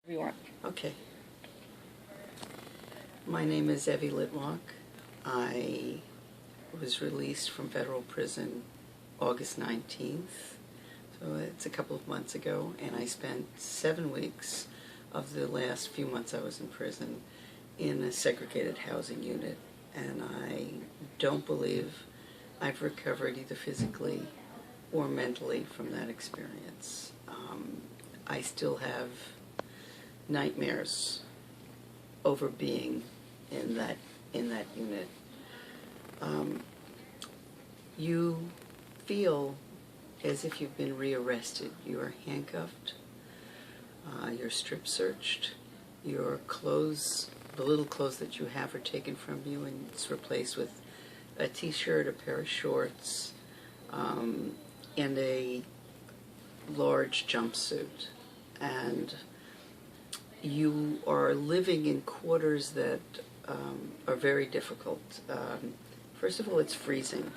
You want. Okay. My name is Evie Litwok. I was released from federal prison August 19th, so it's a couple of months ago, and I spent 7 weeks of the last few months I was in prison in a segregated housing unit, and I don't believe I've recovered either physically or mentally from that experience. I still have nightmares over being in that unit. You feel as if you've been rearrested. You are handcuffed, you're strip searched, your clothes, the little clothes that you have, are taken from you, and it's replaced with a t-shirt, a pair of shorts, and a large jumpsuit. And you are living in quarters that are very difficult. First of all, it's freezing,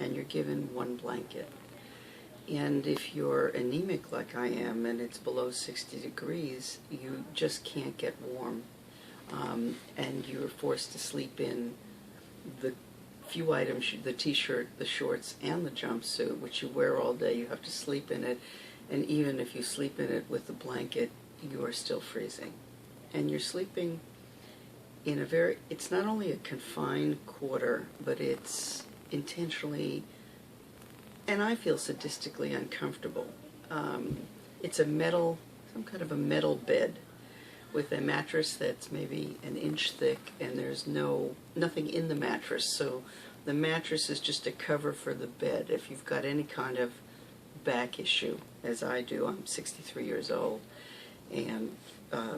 and you're given one blanket. And if you're anemic like I am, and it's below 60 degrees, you just can't get warm. And you're forced to sleep in the few items, the t-shirt, the shorts, and the jumpsuit, which you wear all day. You have to sleep in it, and even if you sleep in it with the blanket, you are still freezing. And you're sleeping in a it's not only a confined quarter, but it's intentionally, and I feel sadistically uncomfortable. It's a metal, some kind of a metal bed with a mattress that's maybe an inch thick, and there's nothing in the mattress, so the mattress is just a cover for the bed. If you've got any kind of back issue, as I do, I'm 63 years old, and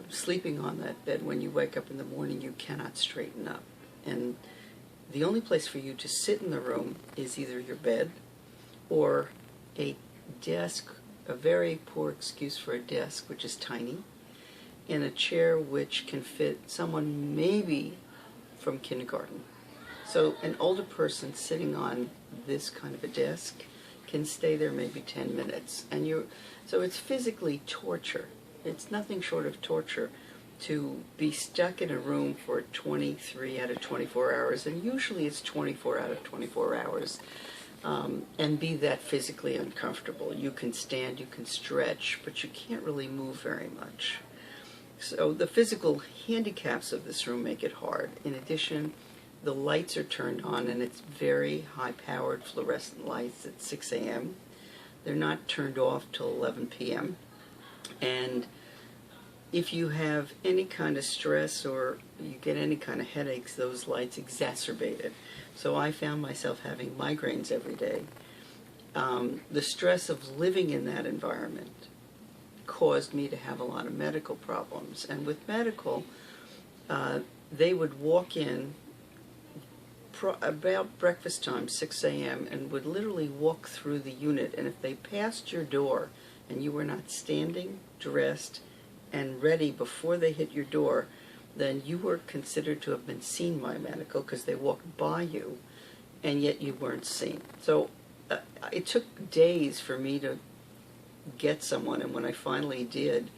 sleeping on that bed, when you wake up in the morning, you cannot straighten up. And the only place for you to sit in the room is either your bed or a desk, a very poor excuse for a desk, which is tiny, and a chair which can fit someone maybe from kindergarten. So an older person sitting on this kind of a desk can stay there maybe 10 minutes. And so it's physically torture. It's nothing short of torture to be stuck in a room for 23 out of 24 hours, and usually it's 24 out of 24 hours, and be that physically uncomfortable. You can stand, you can stretch, but you can't really move very much. So the physical handicaps of this room make it hard. In addition, the lights are turned on, and it's very high-powered fluorescent lights at 6 a.m. They're not turned off till 11 p.m. And if you have any kind of stress or you get any kind of headaches, those lights exacerbate it. So I found myself having migraines every day. The stress of living in that environment caused me to have a lot of medical problems. And with medical, they would walk in about breakfast time, 6 a.m., and would literally walk through the unit. And if they passed your door and you were not standing, dressed, and ready before they hit your door, then you were considered to have been seen by medical, because they walked by you, and yet you weren't seen. So it took days for me to get someone, and when I finally did,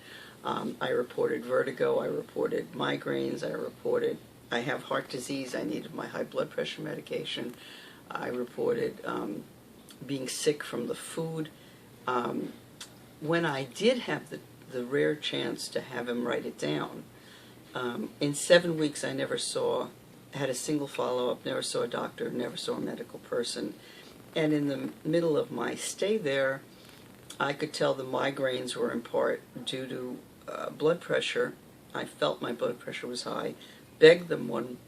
I reported vertigo, I reported migraines, I have heart disease, I needed my high blood pressure medication, I reported being sick from the food. When I did have the rare chance to have him write it down, in 7 weeks I never had a single follow-up, never saw a doctor, never saw a medical person. And in the middle of my stay there, I could tell the migraines were in part due to blood pressure. I felt my blood pressure was high. Begged them one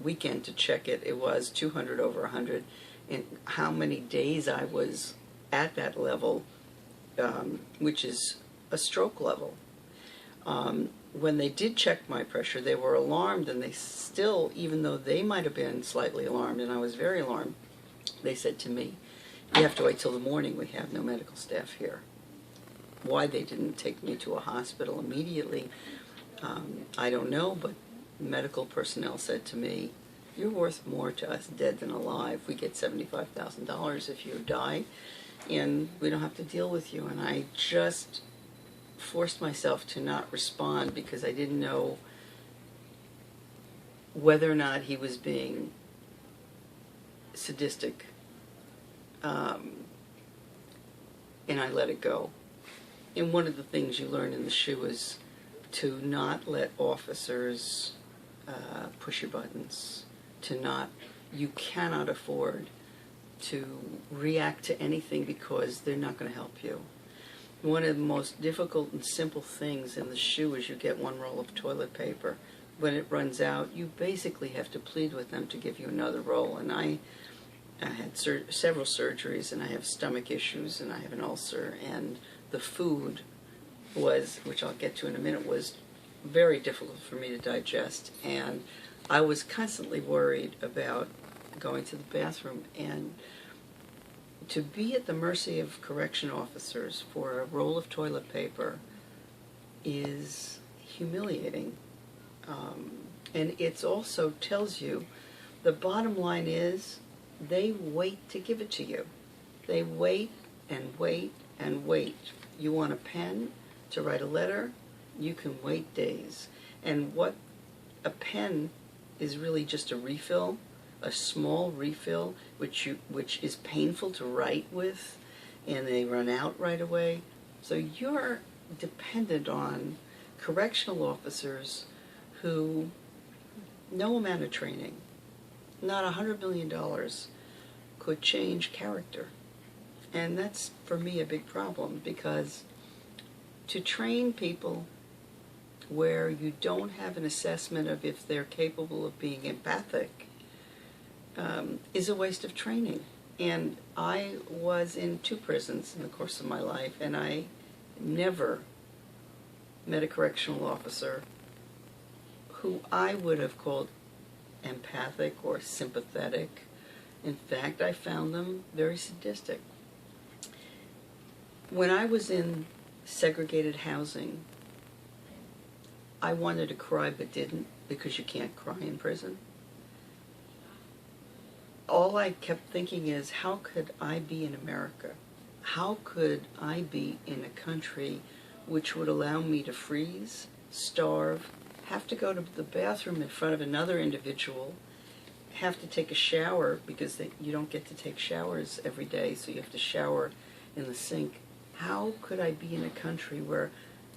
weekend to check it. It was 200 over 100. And how many days I was at that level, which is a stroke level. When they did check my pressure, they were alarmed, and they still, even though they might have been slightly alarmed, and I was very alarmed, they said to me, "You have to wait till the morning, we have no medical staff here." Why they didn't take me to a hospital immediately, I don't know, but medical personnel said to me, "You're worth more to us dead than alive. We get $75,000 if you die, and we don't have to deal with you." And I just forced myself to not respond because I didn't know whether or not he was being sadistic. And I let it go. And one of the things you learn in the SHU is to not let officers push your buttons, you cannot afford to react to anything because they're not going to help you. One of the most difficult and simple things in the SHU is you get one roll of toilet paper. When it runs out, you basically have to plead with them to give you another roll. And I had several surgeries, and I have stomach issues, and I have an ulcer, and the food was, which I'll get to in a minute, was very difficult for me to digest, and I was constantly worried about going to the bathroom. And to be at the mercy of correction officers for a roll of toilet paper is humiliating. And it also tells you, the bottom line is, they wait to give it to you. They wait and wait and wait. You want a pen to write a letter? You can wait days. And what a pen is really just a refill, a small refill, which is painful to write with, and they run out right away. So you're dependent on correctional officers who no amount of training, not $100 million, could change character. And that's, for me, a big problem, because to train people where you don't have an assessment of if they're capable of being empathic is a waste of training. And I was in 2 prisons in the course of my life, and I never met a correctional officer who I would have called empathic or sympathetic. In fact, I found them very sadistic. When I was in segregated housing, I wanted to cry but didn't, because you can't cry in prison. All I kept thinking is, how could I be in America? How could I be in a country which would allow me to freeze, starve, have to go to the bathroom in front of another individual, have to take a shower because you don't get to take showers every day, so you have to shower in the sink. How could I be in a country where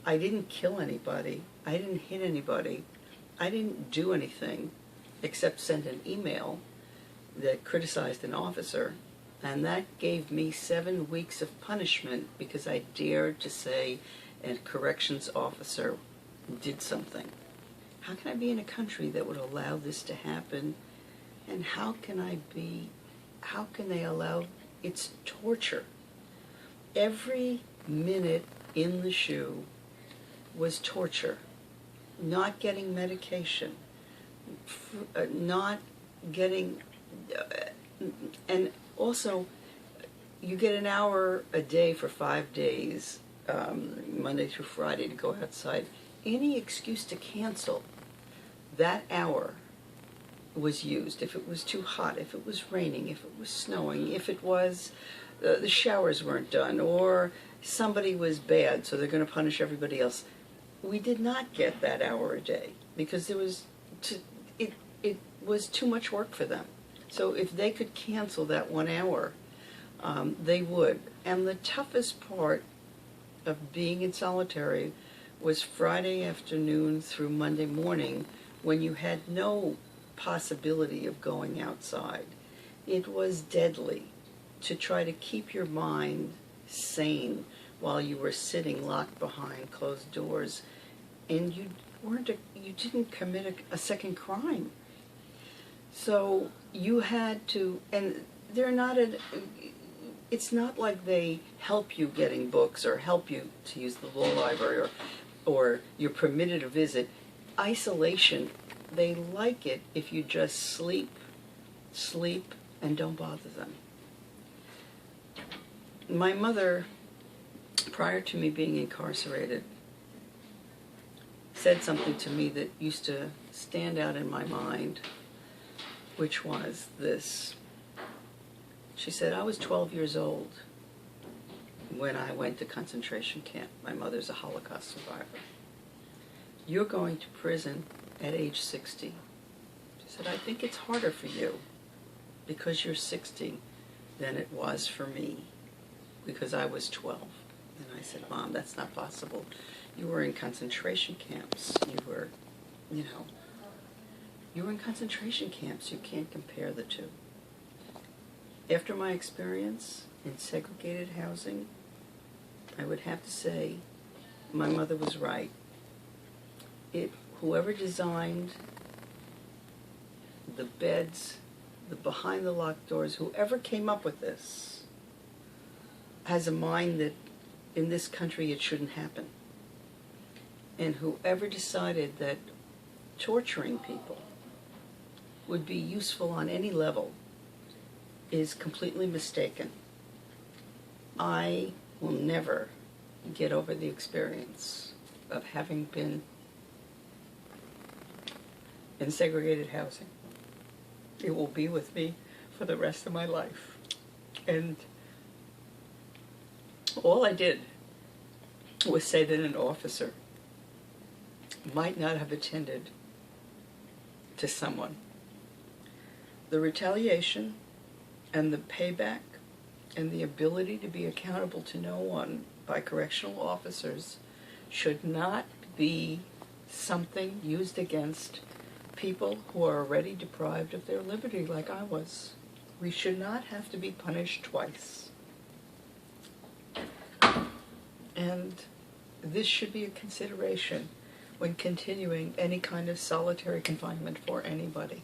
I didn't kill anybody, I didn't hit anybody, I didn't do anything except send an email that criticized an officer, and that gave me 7 weeks of punishment because I dared to say a corrections officer did something? How can I be in a country that would allow this to happen? And how can they allow, it's torture. Every minute in the SHU was torture. Not getting medication, not getting, and also you get an hour a day for 5 days, Monday through Friday, to go outside. Any excuse to cancel that hour was used. If it was too hot, if it was raining, if it was snowing, if it was the showers weren't done, or somebody was bad, so they're going to punish everybody else. We did not get that hour a day because it was too much work for them. So if they could cancel that 1 hour, they would. And the toughest part of being in solitary was Friday afternoon through Monday morning, when you had no possibility of going outside. It was deadly to try to keep your mind sane while you were sitting locked behind closed doors, and you didn't commit a second crime. So you had to, and it's not like they help you getting books or help you to use the law library, or you're permitted to visit. Isolation, they like it if you just sleep, and don't bother them. My mother, prior to me being incarcerated, said something to me that used to stand out in my mind, which was this. She said, I was 12 years old when I went to concentration camp. My mother's a Holocaust survivor. You're going to prison at age 60. She said, I think it's harder for you because you're 60 than it was for me because I was 12. And I said, Mom, that's not possible. You were in concentration camps. You were in concentration camps. You can't compare the two. After my experience in segregated housing, I would have to say my mother was right. Whoever designed the beds, the behind the locked doors, whoever came up with this has a mind that in this country it shouldn't happen. And whoever decided that torturing people would be useful on any level is completely mistaken. I will never get over the experience of having been in segregated housing. It will be with me for the rest of my life. And all I did was say that an officer might not have attended to someone. The retaliation and the payback and the ability to be accountable to no one by correctional officers should not be something used against people who are already deprived of their liberty like I was. We should not have to be punished twice. And this should be a consideration when continuing any kind of solitary confinement for anybody.